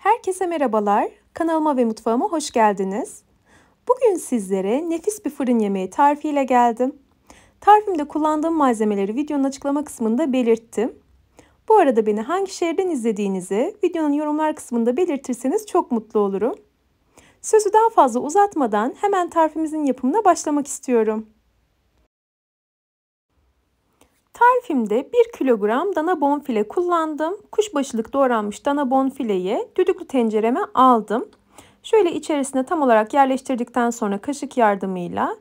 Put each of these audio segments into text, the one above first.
Herkese merhabalar. Kanalıma ve mutfağıma hoş geldiniz. Bugün sizlere nefis bir fırın yemeği tarifiyle geldim. Tarifimde kullandığım malzemeleri videonun açıklama kısmında belirttim. Bu arada beni hangi şehirden izlediğinizi videonun yorumlar kısmında belirtirseniz çok mutlu olurum. Sözü daha fazla uzatmadan hemen tarifimizin yapımına başlamak istiyorum. Tarifimde 1 kilogram dana bonfile kullandım. Kuşbaşılık doğranmış dana bonfileyi düdüklü tencereme aldım. Şöyle içerisine tam olarak yerleştirdikten sonra kaşık yardımıyla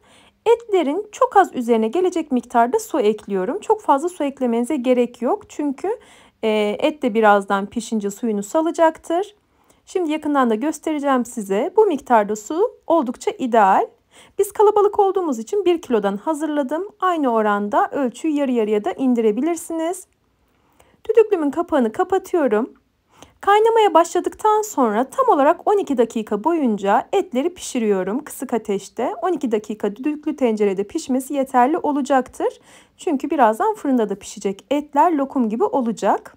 etlerin çok az üzerine gelecek miktarda su ekliyorum. Çok fazla su eklemenize gerek yok. Çünkü et de birazdan pişince suyunu salacaktır. Şimdi yakından da göstereceğim size. Bu miktarda su oldukça ideal. Biz kalabalık olduğumuz için 1 kilodan hazırladım. Aynı oranda ölçüyü yarı yarıya da indirebilirsiniz. Düdüklümün kapağını kapatıyorum. Kaynamaya başladıktan sonra tam olarak 12 dakika boyunca etleri pişiriyorum kısık ateşte. 12 dakika düdüklü tencerede pişmesi yeterli olacaktır. Çünkü birazdan fırında da pişecek etler lokum gibi olacak.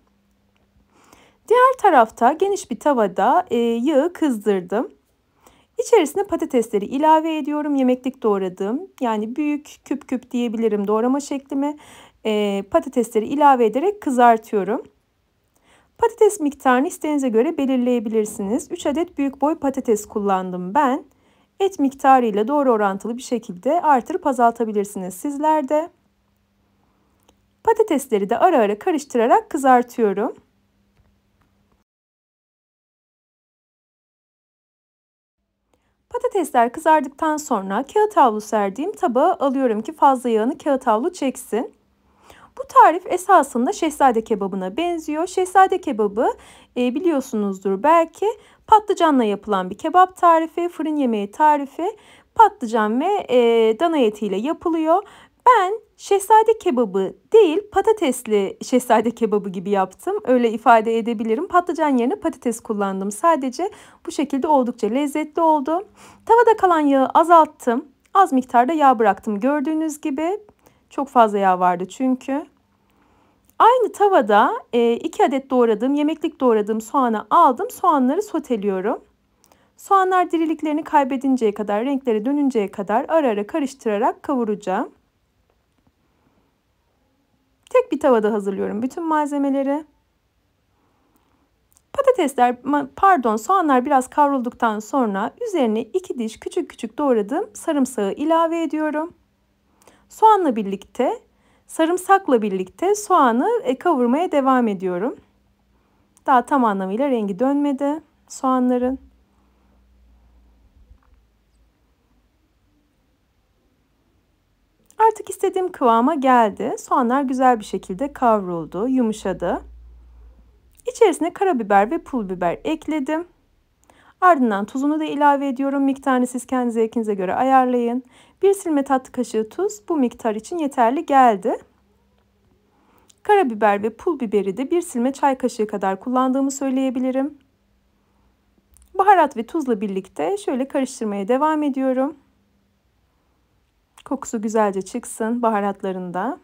Diğer tarafta geniş bir tavada yağı kızdırdım. İçerisine patatesleri ilave ediyorum. Yemeklik doğradığım, yani büyük küp küp diyebilirim doğrama şeklimi. Patatesleri ilave ederek kızartıyorum. Patates miktarını isteğinize göre belirleyebilirsiniz. 3 adet büyük boy patates kullandım ben. Et miktarıyla doğru orantılı bir şekilde artırıp azaltabilirsiniz sizler de. Patatesleri de ara ara karıştırarak kızartıyorum. Patatesler kızardıktan sonra kağıt havlu serdiğim tabağa alıyorum ki fazla yağını kağıt havlu çeksin. Bu tarif esasında şehzade kebabına benziyor. Şehzade kebabı biliyorsunuzdur belki, patlıcanla yapılan bir kebap tarifi, fırın yemeği tarifi. Patlıcan ve dana etiyle yapılıyor. Ben şehzade kebabı değil, patatesli şehzade kebabı gibi yaptım. Öyle ifade edebilirim. Patlıcan yerine patates kullandım sadece. Bu şekilde oldukça lezzetli oldu. Tavada kalan yağı azalttım. Az miktarda yağ bıraktım gördüğünüz gibi. Çok fazla yağ vardı çünkü. Aynı tavada 2 adet doğradığım, yemeklik doğradığım soğanı aldım. Soğanları soteliyorum. Soğanlar diriliklerini kaybedinceye kadar, renkleri dönünceye kadar ara ara karıştırarak kavuracağım. Tek bir tavada hazırlıyorum bütün malzemeleri. Soğanlar biraz kavrulduktan sonra üzerine 2 diş küçük küçük doğradığım sarımsağı ilave ediyorum. Soğanla birlikte, sarımsakla birlikte soğanı kavurmaya devam ediyorum. Daha tam anlamıyla rengi dönmedi soğanların. Artık istediğim kıvama geldi. Soğanlar güzel bir şekilde kavruldu, yumuşadı. İçerisine karabiber ve pul biber ekledim. Ardından tuzunu da ilave ediyorum. Miktarını siz kendi zevkinize göre ayarlayın. 1 silme tatlı kaşığı tuz bu miktar için yeterli geldi. Karabiber ve pul biberi de 1 silme çay kaşığı kadar kullandığımı söyleyebilirim. Baharat ve tuzla birlikte şöyle karıştırmaya devam ediyorum. Kokusu güzelce çıksın baharatlarında.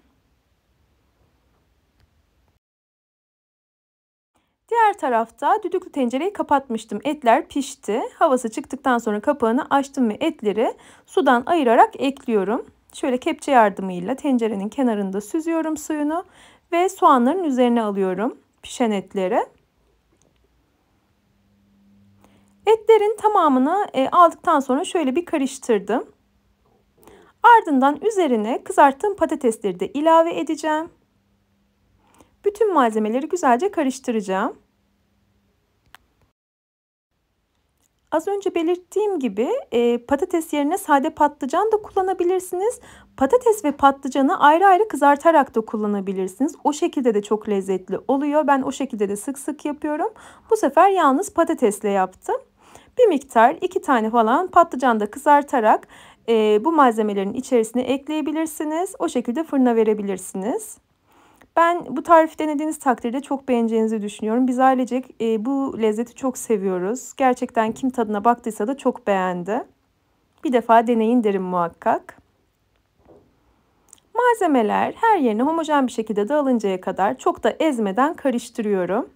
Diğer tarafta düdüklü tencereyi kapatmıştım. Etler pişti. Havası çıktıktan sonra kapağını açtım ve etleri sudan ayırarak ekliyorum. Şöyle kepçe yardımıyla tencerenin kenarında süzüyorum suyunu ve soğanların üzerine alıyorum pişen etleri. Etlerin tamamını aldıktan sonra şöyle bir karıştırdım. Ardından üzerine kızarttığım patatesleri de ilave edeceğim. Bütün malzemeleri güzelce karıştıracağım. Az önce belirttiğim gibi patates yerine sade patlıcan da kullanabilirsiniz. Patates ve patlıcanı ayrı ayrı kızartarak da kullanabilirsiniz. O şekilde de çok lezzetli oluyor. Ben o şekilde de sık sık yapıyorum. Bu sefer yalnız patatesle yaptım. Bir miktar 2 tane falan patlıcan da kızartarak bu malzemelerin içerisine ekleyebilirsiniz. O şekilde fırına verebilirsiniz. Ben bu tarifi denediğiniz takdirde çok beğeneceğinizi düşünüyorum. Biz ailecek bu lezzeti çok seviyoruz. Gerçekten kim tadına baktıysa da çok beğendi. Bir defa deneyin derim muhakkak. Malzemeler her yerine homojen bir şekilde dağılıncaya kadar çok da ezmeden karıştırıyorum.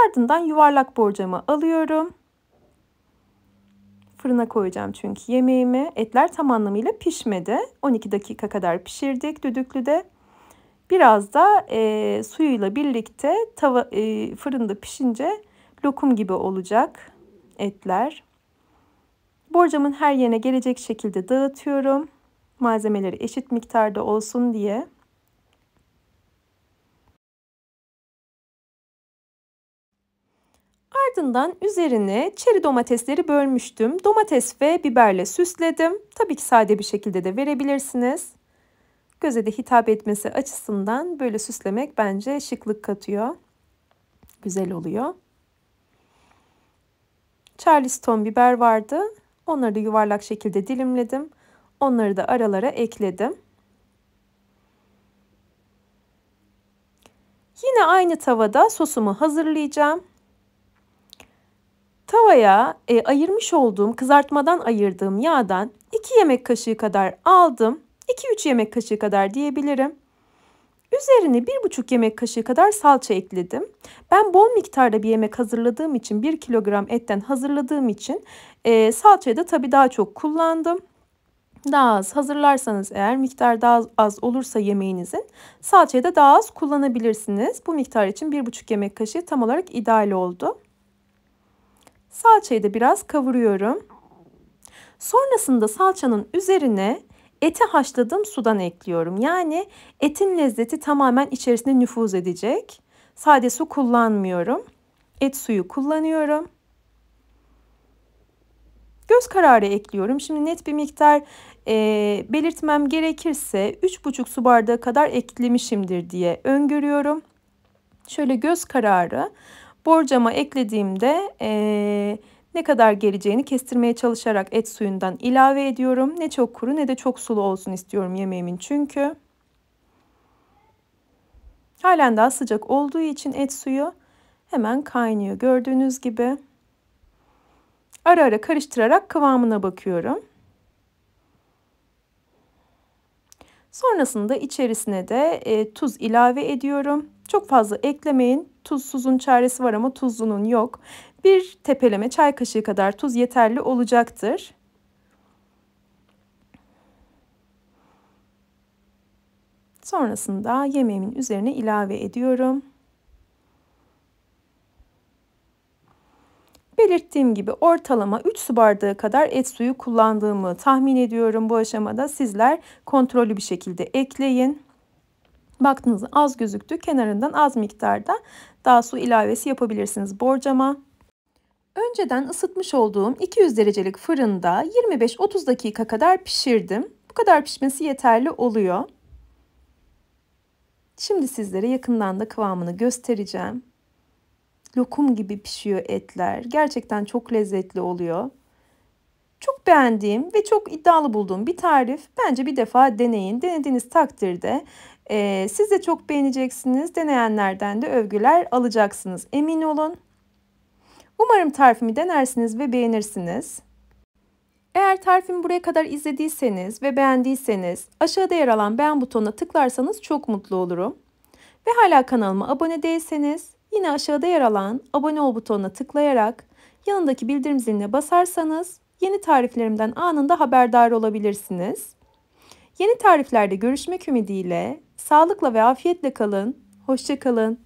Ardından yuvarlak borcamı alıyorum. Fırına koyacağım çünkü yemeğimi. Etler tam anlamıyla pişmedi. 12 dakika kadar pişirdik düdüklüde. Biraz da suyuyla birlikte fırında pişince lokum gibi olacak etler. Borcamın her yerine gelecek şekilde dağıtıyorum. Malzemeleri eşit miktarda olsun diye. Ardından üzerine çeri domatesleri bölmüştüm. Domates ve biberle süsledim. Tabii ki sade bir şekilde de verebilirsiniz. Göze de hitap etmesi açısından böyle süslemek bence şıklık katıyor. Güzel oluyor. Charleston biber vardı. Onları da yuvarlak şekilde dilimledim. Onları da aralara ekledim. Yine aynı tavada sosumu hazırlayacağım. Tavaya ayırmış olduğum, kızartmadan ayırdığım yağdan 2 yemek kaşığı kadar aldım. 2-3 yemek kaşığı kadar diyebilirim. Üzerine 1,5 yemek kaşığı kadar salça ekledim. Ben bol miktarda bir yemek hazırladığım için, 1 kilogram etten hazırladığım için salçayı da tabii daha çok kullandım. Daha az hazırlarsanız eğer, miktar daha az olursa yemeğinizin, salçayı da daha az kullanabilirsiniz. Bu miktar için 1,5 yemek kaşığı tam olarak ideal oldu. Salçayı da biraz kavuruyorum. Sonrasında salçanın üzerine eti haşladığım sudan ekliyorum. Yani etin lezzeti tamamen içerisine nüfuz edecek. Sade su kullanmıyorum. Et suyu kullanıyorum. Göz kararı ekliyorum. Şimdi net bir miktar belirtmem gerekirse 3,5 su bardağı kadar eklemişimdir diye öngörüyorum. Şöyle göz kararı borcama eklediğimde ne kadar geleceğini kestirmeye çalışarak et suyundan ilave ediyorum. Ne çok kuru ne de çok sulu olsun istiyorum yemeğimin çünkü. Halen daha sıcak olduğu için et suyu hemen kaynıyor gördüğünüz gibi. Ara ara karıştırarak kıvamına bakıyorum. Sonrasında içerisine de tuz ilave ediyorum. Çok fazla eklemeyin. Tuzsuzun çaresi var ama tuzlunun yok. Bir tepeleme çay kaşığı kadar tuz yeterli olacaktır. Sonrasında yemeğimin üzerine ilave ediyorum. Belirttiğim gibi ortalama 3 su bardağı kadar et suyu kullandığımı tahmin ediyorum bu aşamada. Sizler kontrollü bir şekilde ekleyin. Baktınız az gözüktü, kenarından az miktarda daha su ilavesi yapabilirsiniz borcama. Önceden ısıtmış olduğum 200 derecelik fırında 25-30 dakika kadar pişirdim. Bu kadar pişmesi yeterli oluyor. Şimdi sizlere yakından da kıvamını göstereceğim. Lokum gibi pişiyor etler. Gerçekten çok lezzetli oluyor. Çok beğendiğim ve çok iddialı bulduğum bir tarif. Bence bir defa deneyin. Denediğiniz takdirde siz de çok beğeneceksiniz. Deneyenlerden de övgüler alacaksınız. Emin olun. Umarım tarifimi denersiniz ve beğenirsiniz. Eğer tarifimi buraya kadar izlediyseniz ve beğendiyseniz aşağıda yer alan beğen butonuna tıklarsanız çok mutlu olurum. Ve hala kanalıma abone değilseniz yine aşağıda yer alan abone ol butonuna tıklayarak yanındaki bildirim ziline basarsanız yeni tariflerimden anında haberdar olabilirsiniz. Yeni tariflerde görüşmek ümidiyle sağlıkla ve afiyetle kalın. Hoşça kalın.